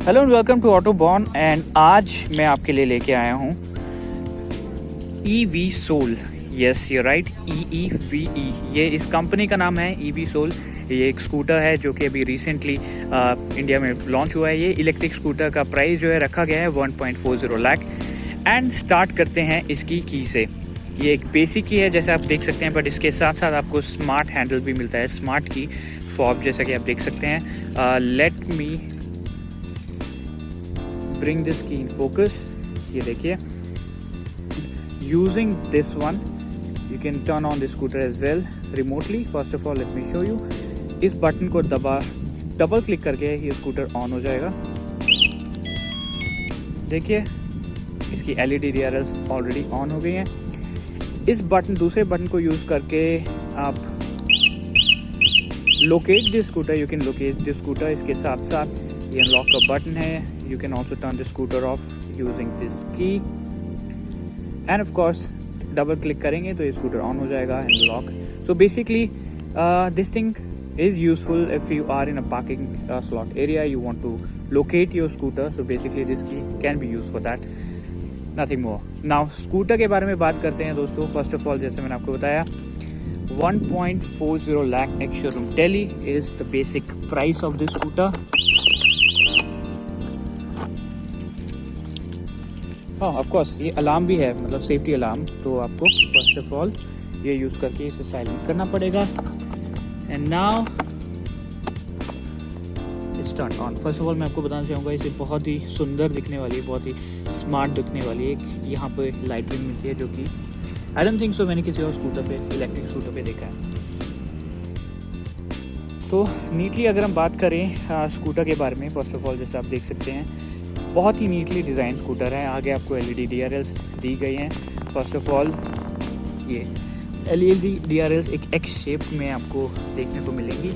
Hello and welcome to Autoborn. एंड आज मैं आपके लिए लेके आया हूँ EV Soul। Yes you right, EEVE, ये इस कंपनी का नाम है EV Soul। ये एक स्कूटर है जो कि अभी रिसेंटली इंडिया में लॉन्च हुआ है। ये इलेक्ट्रिक स्कूटर का प्राइस जो है रखा गया है 1.40 लाख। एंड स्टार्ट करते हैं इसकी की से। ये एक बेसिक की है जैसे आप देख सकते हैं, बट इसके साथ साथ आपको स्मार्ट हैंडल भी मिलता है, स्मार्ट की फॉब जैसा कि आप देख सकते हैं। लेट मी ब्रिंग दिस की इन फोकस। ये देखिए, using this one you can turn on this scooter as well remotely. First of all let me show you, इस बटन को डबल क्लिक करके ये स्कूटर ऑन हो जाएगा। देखिए इसकी LED DRLs ऑलरेडी ऑन हो गई हैं। इस दूसरे बटन को यूज करके आप locate this scooter, you can locate this scooter. इसके साथ साथ ये अनलॉक का बटन है। You can also turn the scooter off using this key and of course double click करेंगे तो ये स्कूटर ऑन हो जाएगा and lock. So basically this thing is useful if you are in a parking slot area, you want to locate your scooter, so basically this key can be used for that, nothing more. Now scooter के बारे में बात करते हैं दोस्तों। first of all जैसे मैंने आपको बताया 1.40 lakh ex showroom tally is the basic price of this scooter. of course ये अलार्म भी है, मतलब सेफ्टी अलार्म, तो आपको first of all ये यूज़ करके इसे साइलेंट करना पड़ेगा। And now start on. First of all मैं आपको बताना चाहूँगा, इसे बहुत ही सुंदर दिखने वाली है, बहुत ही स्मार्ट दिखने वाली है। एक यहाँ पे लाइट भी मिलती है जो कि आई डोंट थिंक सो मैंने किसी और स्कूटर पे, इलेक्ट्रिक स्कूटर पे देखा है। तो नीटली अगर हम बात करें स्कूटर के बारे में, फर्स्ट ऑफ ऑल जैसे आप देख सकते हैं बहुत ही नीटली डिज़ाइन स्कूटर है। आगे आपको LED DRLs दी गई हैं। फर्स्ट ऑफ ऑल ये LED DRLs एक X शेप में आपको देखने को मिलेंगी।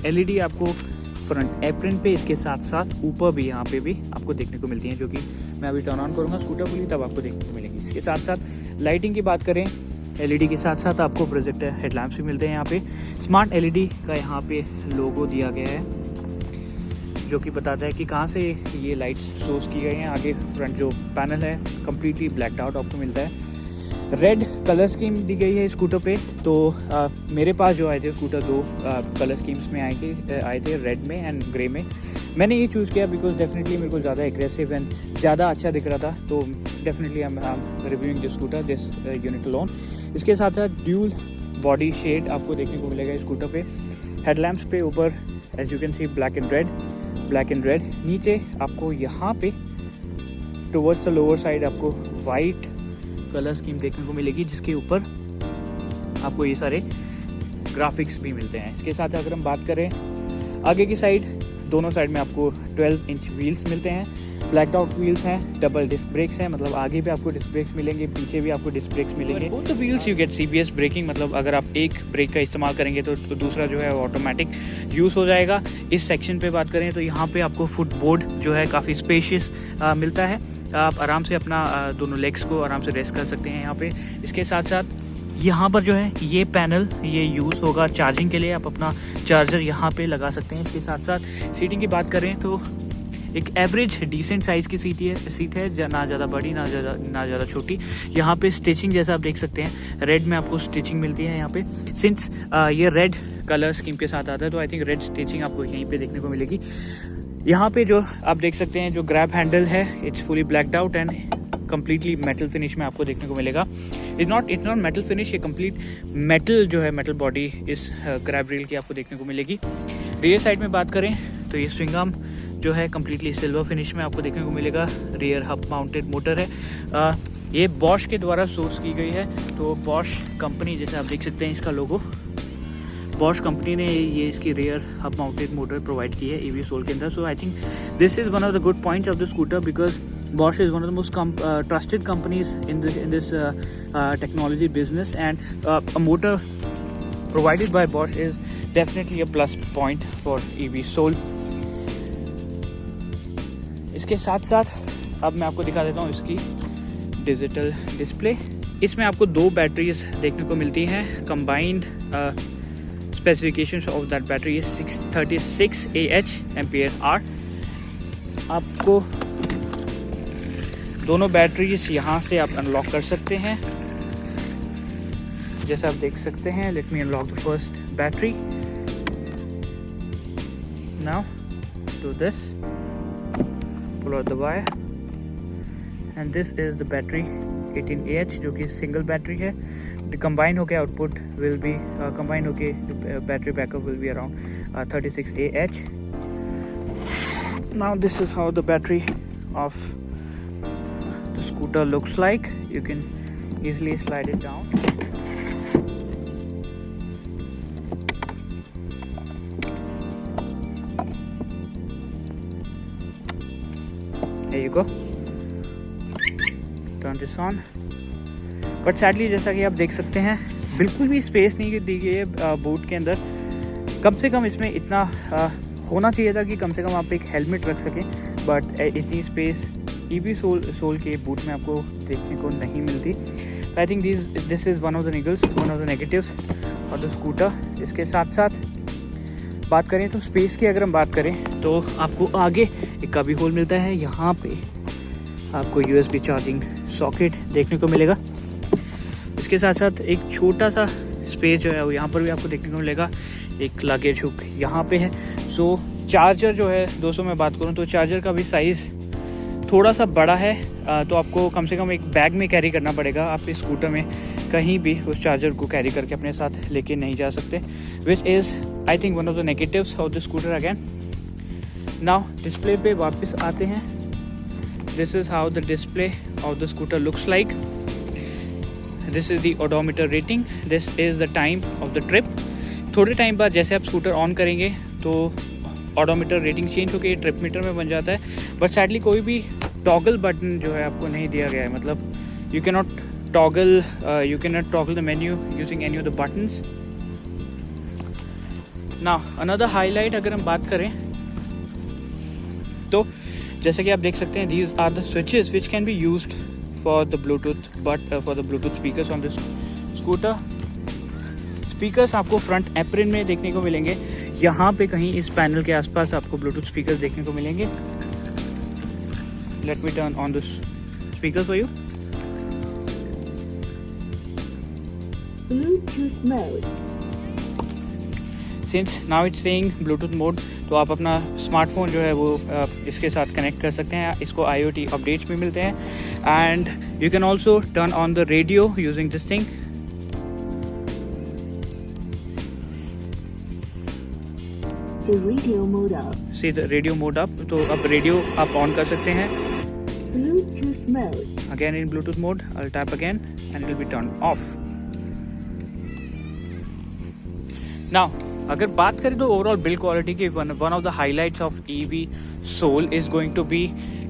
LED आपको फ्रंट एप्रन पे, इसके साथ साथ ऊपर भी, यहाँ पे भी आपको देखने को मिलती हैं, जो कि मैं अभी टर्न ऑन करूँगा स्कूटर फुली तब आपको देखने को मिलेंगी। इसके साथ साथ लाइटिंग की बात करें, LED के साथ साथ आपको प्रोजेक्टर हेडलैम्प्स भी मिलते हैं। यहाँ पे स्मार्ट LED का यहाँ पे लोगो दिया गया है जो कि बताता है कि कहाँ से ये लाइट्स सोर्स की गई हैं। आगे फ्रंट जो पैनल है कम्प्लीटली ब्लैक्ड आउट आपको मिलता है। रेड कलर स्कीम दी गई है स्कूटर पे। तो मेरे पास जो आए थे स्कूटर दो कलर स्कीम्स में आए थे, रेड में एंड ग्रे में। मैंने ये चूज़ किया बिकॉज डेफिनेटली मेरे को ज़्यादा एग्रेसिव एंड ज़्यादा अच्छा दिख रहा था, तो definitely I am reviewing this scooter, this unit loan. इसके साथ साथ ड्यूल बॉडी शेड आपको देखने को मिलेगा स्कूटर पे। हेडलैम्प्स पे ऊपर as you can see black and red. नीचे आपको यहाँ पे टुवर्ड्स द लोअर साइड आपको वाइट कलर स्कीम देखने को मिलेगी, जिसके ऊपर आपको ये सारे ग्राफिक्स भी मिलते हैं। इसके साथ अगर हम बात करें आगे की साइड, दोनों साइड में आपको 12 इंच व्हील्स मिलते हैं। ब्लैक्ड आउट व्हील्स हैं, डबल डिस्क ब्रेक्स हैं, मतलब आगे भी आपको डिस्क ब्रेक्स मिलेंगे, पीछे भी आपको डिस्क ब्रेक्स मिलेंगे। Both the wheels you get CBS braking, मतलब अगर आप एक ब्रेक का इस्तेमाल करेंगे तो दूसरा जो है ऑटोमेटिक यूज़ हो जाएगा। इस सेक्शन पे बात करें तो यहाँ पे आपको फुटबोर्ड जो है काफ़ी स्पेशियस मिलता है। आप आराम से अपना दोनों लेग्स को आराम से रेस्ट कर सकते हैं यहाँ पे। इसके साथ साथ यहाँ पर जो है ये पैनल ये यूज़ होगा चार्जिंग के लिए, आप अपना चार्जर यहाँ पे लगा सकते हैं। इसके साथ साथ सीटिंग की बात करें तो एक एवरेज डिसेंट साइज़ की सीट है, ना ज़्यादा बड़ी ना ज़्यादा छोटी। यहाँ पे स्टिचिंग जैसा आप देख सकते हैं, रेड में आपको स्टिचिंग मिलती है यहाँ पे। सिंस ये रेड कलर स्कीम के साथ आता है तो आई थिंक रेड स्टिचिंग आपको यहीं पे देखने को मिलेगी। यहाँ पे जो आप देख सकते हैं जो ग्रैब हैंडल है it's fully blacked out and completely metal finish में आपको देखने को मिलेगा। इट्स नॉट मेटल फिनिश, ये कंप्लीट मेटल जो है, मेटल बॉडी इस ग्रैब रेल की आपको देखने को मिलेगी। रियर साइड में बात करें तो ये स्विंग आर्म जो है कम्प्लीटली सिल्वर फिनिश में आपको देखने को मिलेगा। रियर हब माउंटेड मोटर है, ये बॉश के द्वारा सोर्स की गई है। तो बॉश कंपनी जैसे आप देख सकते हैं इसका लोगो, बॉश कंपनी ने ये इसकी rear hub mounted motor provide की है EV Soul के अंदर। So I think this is one of the good points of the scooter because Bosch is one of the most trusted companies in this technology business, and a motor provided by Bosch is definitely a plus point for EV Soul. इसके साथ साथ अब मैं आपको दिखा देता हूँ इसकी डिजिटल डिस्प्ले। इसमें आपको 2 बैटरीज देखने को मिलती हैं, combined specifications of that battery is 636 AH AR. आपको दोनों बैटरीज यहाँ से आप अनलॉक कर सकते हैं, जैसा आप देख सकते हैं. Let me unlock the first battery. Now do this, pull out the wire, and this is the battery 18AH जो कि सिंगल बैटरी है. कंबाइन होके आउटपुट विल बी कंबाइन होके battery backup will be around 36 AH. Now this is how the battery of the scooter looks like. You can easily slide it down. There you go. Turn this on. But sadly जैसा कि आप देख सकते हैं बिल्कुल भी space नहीं दी गई है बूट के अंदर. कम से कम इसमें इतना होना चाहिए था कि कम से कम आप एक हेलमेट रख सकें, बट इतनी स्पेस ईवी सोल के बूट में आपको देखने को नहीं मिलती. आई think this is one of the negatives of the scooter. इसके साथ साथ बात करें तो स्पेस की अगर हम बात करें तो आपको आगे एक का भी होल मिलता है. यहाँ पे आपको USB चार्जिंग सॉकेट देखने को मिलेगा. इसके साथ साथ एक छोटा सा स्पेस जो है वो यहाँ पर भी आपको देखने को मिलेगा. एक लगेज हुक यहाँ पे है. सो चार्जर जो है दोस्तों मैं बात करूँ तो चार्जर का भी साइज़ थोड़ा सा बड़ा है, तो आपको कम से कम एक बैग में कैरी करना पड़ेगा. आप इस स्कूटर में कहीं भी उस चार्जर को कैरी करके अपने साथ लेके नहीं जा सकते, which is I think one of the negatives of the scooter again. Now display पे वापस आते हैं. This is how the display of the scooter looks like. This is the odometer rating. This is the time of the trip. थोड़े time बाद जैसे आप scooter on करेंगे तो ओडोमीटर रेटिंग चेंज होकर ट्रिप मीटर में बन जाता है. बट सैडली कोई भी टॉगल बटन जो है आपको नहीं दिया गया है. मतलब you can not toggle the menu using any of the buttons. Now another highlight अगर हम बात करें तो जैसे कि आप देख सकते हैं these are the switches which can be used for the Bluetooth speakers on this scooter. Speakers आपको फ्रंट एप्रन में देखने को मिलेंगे. यहाँ पे कहीं इस पैनल के आसपास आपको ब्लूटूथ स्पीकर्स देखने को मिलेंगे. Let me turn on this speakers for you. Bluetooth mode. Since now it's saying Bluetooth mode, तो आप अपना स्मार्टफोन जो है वो इसके साथ कनेक्ट कर सकते हैं. इसको IoT अपडेट्स भी मिलते हैं. And you can also turn on the radio using this thing. The radio mode up. See the radio mode up. तो अब रेडियो आप ऑन कर सकते हैं. Bluetooth mode. Again in Bluetooth mode I'll tap again and it will be turned off. Now अगर बात करें तो ओवरऑल बिल्ड क्वालिटी की one of the highlights of EV Soul is going to be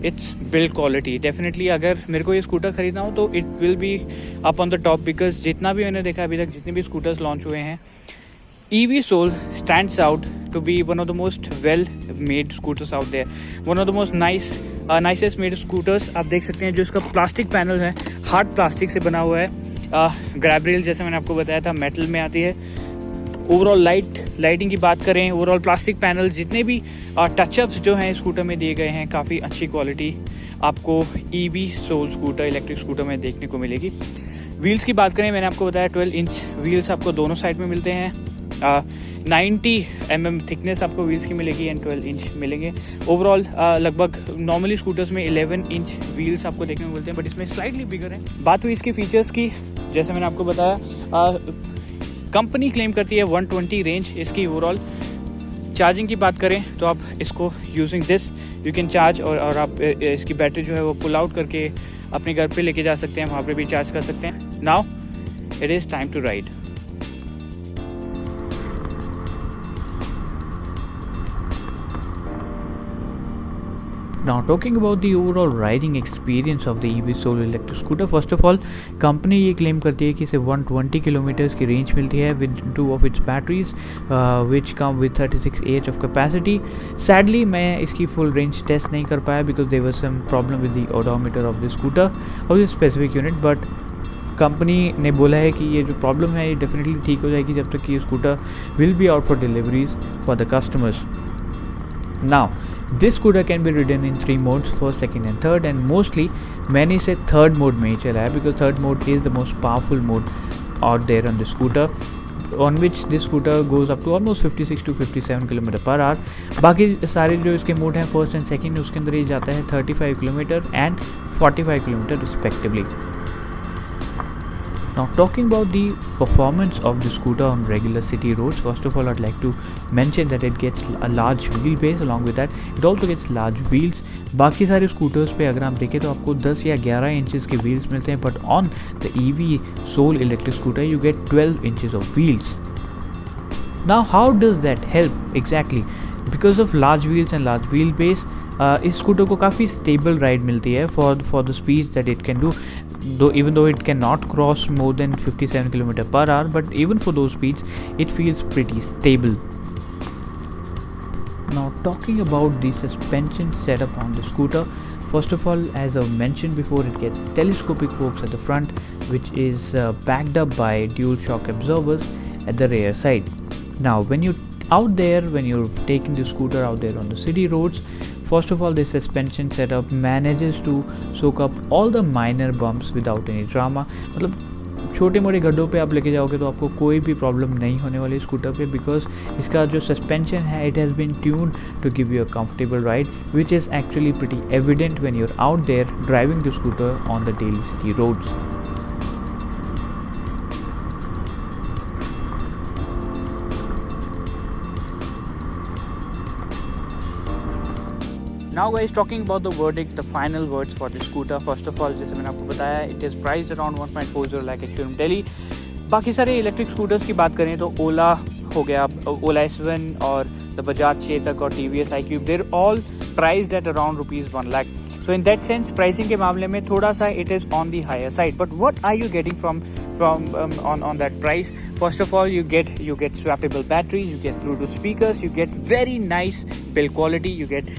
its build quality. Definitely अगर मेरे को ये scooter खरीदना हो तो it will be up on the top, because जितना भी मैंने देखा अभी तक जितने भी स्कूटर्स लॉन्च हुए हैं EV Soul stands out to be one of the most well made scooters out there, one of the most nicest made scooters. आप देख सकते हैं जो इसका प्लास्टिक पैनल है हार्ड प्लास्टिक से बना हुआ है. ग्रैब रेल जैसे मैंने आपको बताया था मेटल में आती है. ओवरऑल लाइटिंग की बात करें, ओवरऑल प्लास्टिक पैनल जितने भी टचअप्स जो हैं स्कूटर में दिए गए हैं काफ़ी अच्छी क्वालिटी आपको EV Soul scooter electric scooter में देखने को मिलेगी. व्हील्स की बात करें मैंने आपको बताया 12 इंच व्हील्स आपको दोनों साइड में मिलते हैं. 90 mm थिकनेस आपको व्हील्स की मिलेगी एंड 12 इंच मिलेंगे. ओवरऑल लगभग नॉर्मली स्कूटर्स में 11 इंच व्हील्स आपको देखने को मिलते हैं, बट इसमें स्लाइटली बिगर है. बात हुई इसके फीचर्स की, जैसे मैंने आपको बताया कंपनी क्लेम करती है 120 रेंज इसकी. ओवरऑल चार्जिंग की बात करें तो आप इसको using this you can charge, और आप इसकी बैटरी जो है वो पुल आउट करके अपने घर पे लेके जा सकते हैं, वहाँ पे भी चार्ज कर सकते हैं. Now it is time to ride. Now talking about the overall riding experience of the EV Soul electric scooter, first of all company ये क्लेम करती है कि इसे 120 किलोमीटर्स की रेंज मिलती है with 2 of its batteries which come with 36 AH of capacity. Sadly मैं इसकी फुल रेंज टेस्ट नहीं कर पाया because there was some problem with the odometer of the scooter of this specific unit, but company ने बोला है कि ये जो प्रॉब्लम है ये डेफिनेटली ठीक हो जाएगी जब तक कि ये scooter will be out for deliveries for the customers. Now, this scooter can be ridden in 3 modes, first, second and third, and mostly many say third mode में ही चला है because third mode is the most powerful mode out there on the scooter, on which this scooter goes up to almost 56 to 57 km per hour. बाकी सारे जो इसके mode हैं first and second उसके अंदर ये जाता है 35 km and 45 km respectively. Now talking about the performance of the scooter on regular city roads, first of all I'd like to mention that it gets a large wheelbase. Along with that it also gets large wheels. बाकी सारे scooters पे अगर आप देखें तो आपको 10 या 11 inches के व्हील्स मिलते हैं, but on the EV Soul electric scooter you get 12 inches of wheels. Now how does that help exactly? Because of large wheels and large wheelbase, इस स्कूटर को काफ़ी स्टेबल राइड मिलती है for the speeds that it can do. Even though it cannot cross more than 57 km per hour, but even for those speeds it feels pretty stable. Now talking about the suspension setup on the scooter, first of all, as I mentioned before, it gets telescopic forks at the front, which is backed up by dual shock absorbers at the rear side. Now when you're taking the scooter out there on the city roads, first of all, this suspension setup manages to soak up all the minor bumps without any drama. मतलब छोटे मोटे गड्ढों पे आप लेके जाओगे तो आपको कोई भी प्रॉब्लम नहीं होने वाली स्कूटर पे, बिकॉज इसका जो सस्पेंशन है it has been tuned to give you a comfortable ride, which is actually pretty evident when you are out there driving the scooter on the daily city roads. Now guys, talking about the verdict, the final words for the scooter. First of all, जैसे मैंने आपको बताया, it is priced around 1.40 lakh at showroom Delhi. बाकी सारे electric scooters की बात करें तो ओला हो गया, ओला S1 और द बजाज चेतक और TVS iQube, they're all priced at around ₹1 lakh. So in that sense, pricing के मामले में थोड़ा सा it is on the higher side. But what are you getting from on that price? First of all, you get swappable batteries, you get Bluetooth speakers, you get very nice build quality, you get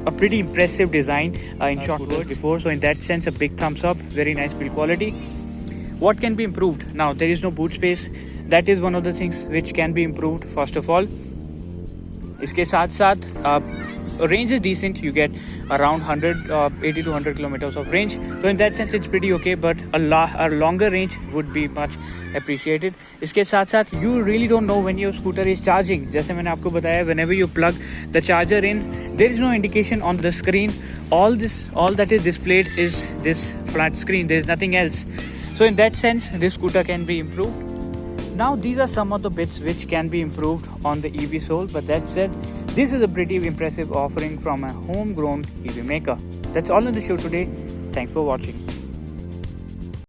a pretty impressive design in short words before. So in that sense, a big thumbs up, very nice build quality. What can be improved? Now there is no boot space. That is one of the things which can be improved. First of all, इसके साथ साथ range is decent. You get around 80 to 100 kilometers of range. So in that sense, it's pretty okay. But a longer range would be much appreciated. इसके साथ साथ you really don't know when your scooter is charging. जैसे मैंने आपको बताया, whenever you plug the charger in, there is no indication on the screen. All that is displayed is this flat screen. There is nothing else. So in that sense, this scooter can be improved. Now these are some of the bits which can be improved on the EV Soul. But that said, this is a pretty impressive offering from a homegrown EV maker. That's all in the show today. Thanks for watching.